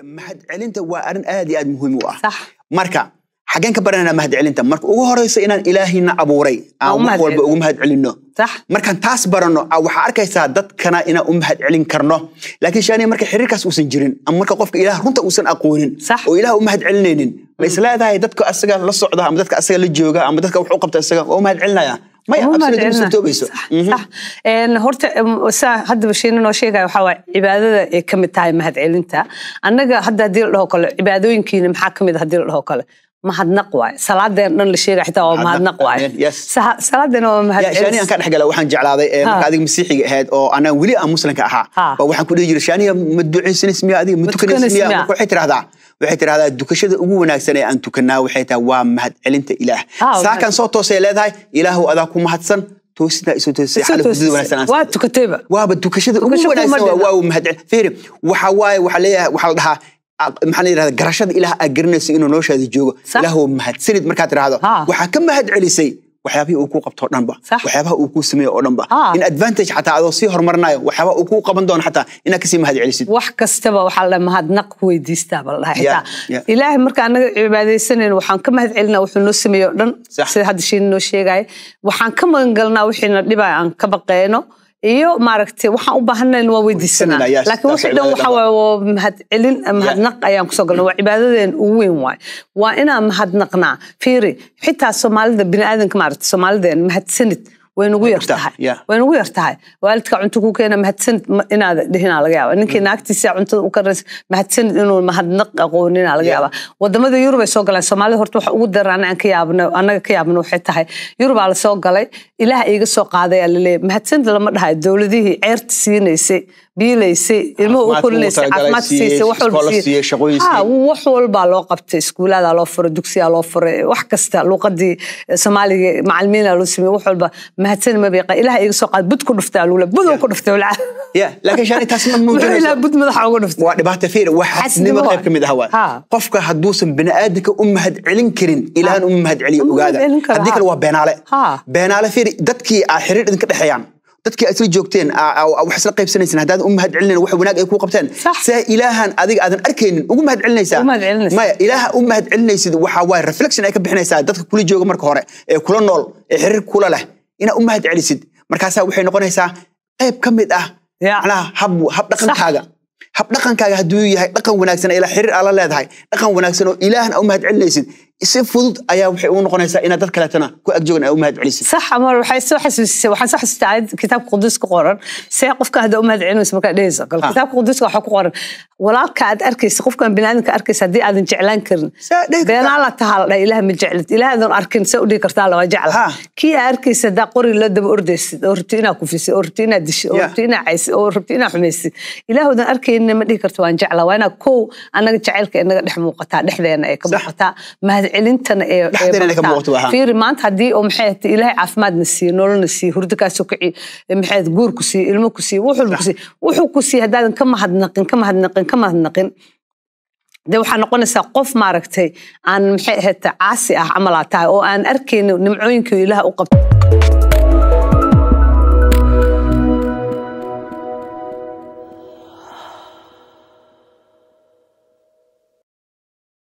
mahad celinta waa arin aad iyo aad muhiim u ah صح marka xageen ka baranayna mahad celinta marka ugu horeyso inaan ilaahina abuuray aan wax walba ugu mahad celino صح markaan taas barano waxa arkaysaa dadkana inaan u mahad celin karno laakiin shaani marka xiriirkaas uusan jirin ama marka qofka ilaah runta uusan aqoonin oo ilaah u mahad celinaynin ma islaadahay dadka asaga la socda ama dadka asaga la jooga ama dadka wax u qabta asaga oo mahad celinaya ما يحصل توبيسو صح ان هورت هذا بشيء انه شيء waxa waa cibaadada ay kamid tahay mahad celinta anaga hadda hadii la dhaho kale cibaadooyinkiina maxaa kamid hadii la dhaho kale mahadnaq waay salaadeen dhan la sheegay xitaa waa mahadnaq waay salaadeen waa mahad celin shaani aan ka dhaxgalay waxaan jeclaaday marka adiga masiixiga ahayd oo ana wali aan muslimka ahaa oo waxaan ku dhihi jiray shaani ma duceysan ismiya adiga ma tukanaysan ismiya waxay tiraahdaa dukashada ugu wanaagsan ee aan tukanaa waxay tahay waa mahad celinta ilaah saakan soo toosay leedahay ilaahu adaa ku mahadsan توسنا إسمه توسي حاله جديد ولا سنة واتكتبه وابدكشة ولا سنة ومهد فيري وحواي وحليه وحلها محل هذا قرشة إله أجرنس إنه نوش هذا الجو له مهد سند مركات هذا وحكم مهد علي سي وحيابي أوكو قبطه نبا وحيابها أوكو سمية نبا إن أدفانتج حتى على صيهر مرناي وحيابها أوكو قبندون حتى إن كسي مهد علي سي وحكستبه وحلا مهد نقوي ديستابل حتى إله مركان بعد سنين وحن كم مهد علنا وحنو سمية نن هذا الشيء إنه شيء جاي وحن كم نقلنا وحنا نبى عن كبقينه iyo maaragtay waxaan u baahanay in waa weydiisana laakiin waxa dhan waxa waa mahadnaq ayaan ku soo galnay waa cibaadadeen ugu weyn waa inaan mahadnaqnaa fiiri xitaa Soomaalida bini'aadanka maaragtay Soomaalida mahadsanid وينو يرتاح والدك عنده كوكينا مهتسن إن هذا دهنا على جواب إنك ناكتي ساعة عنده وكرس مهتسن إنه مهدنق قونين على جواب وده ماذا يروح يسوق على الصومالي هرتوح ودر أنا كيابنا أنا كيابنا حتى هاي يروح على سوق عليه إله يجي سوق هذا اللي مهتسن لما هاي الدولة دي عرت سينيسي بيليسي المو كل ناس عمات سيسي وحول بالوقت سكول هذا لوفر دوكسي لوفر وحكست لقدي سومالي معلمين لوسمي وحول مهتسن ما بيقى إله يسوق بدكم نفتعلوا لا بدو كم نفتعلوا يا لكن شاني تسمى موجود لا بد ما حاول نفتع وأنا بحتفير واحد نما غير كم هذا قفك هدوس بني آدك هد علين كرين إلى أن هد علي وجاده هديك الوا بين على فير دتكي آخرين إذا كده حيان dadkii asli joogteen oo wax isla qaybsanaysan hadaad u mahad celinayna wax wanaag ay ku qabteen saa ilaahan adiga aadan arkeenin ugu mahad celinaysaa ma ilaaha u mahad celinaysid waxa way reflection ay ka bixinaysaa dadka kula jooga marka hore ee kula nool ee xiriir kula leh ina u mahad celisid markaas waxay noqonaysaa qayb kamid ah macnaha hab dhaqankaaga haduu yahay dhaqan wanaagsan ila xiriir ala leedahay dhaqan wanaagsan oo ilaahan u mahad celinaysid si fudud ayaa waxay u noqonaysaa in dad kale tana ku agjoogna u mahad celisid صح amar waxay soo xasuusisay waxaan soo xasuustay kitaabka qudus ku qoran si qofka hada u mahad celinayso marka dheeyso kitaabka qudus waxa ku qoran walaalka aad arkaysa qofkan binaadinka arkaysa hadii aadan jeclaan karin beenaa la tahay ilaah ma jeclid ilaahadan arkin soo dhigi kartaa la jeclaa kii arkaysa da qori la daba ordaysid oo rutiina ku fisay oo rutiina dish oo rutiina cays oo rutiina xumaysi ilaahadan arkayna ma dhigi kartaa waan jeclaa waana ko anaga jaceelka inaga dhex muuqataa dhexdeena ay ka muuqataa mahad celintana ee fiiri maanta hadii oo maxay ilaahay caafimaad nasiyo nolol nasiyo hurdo ka soo kici maxay guur ku sii ilmo ku sii wuxuu ku sii hadaan ka mahadnaqin de waxa noqonaysaa qof maaragtay aan maxay ahayd caasi ah amal tahay oo aan arkayno nimcooyinka ilaahay u qabto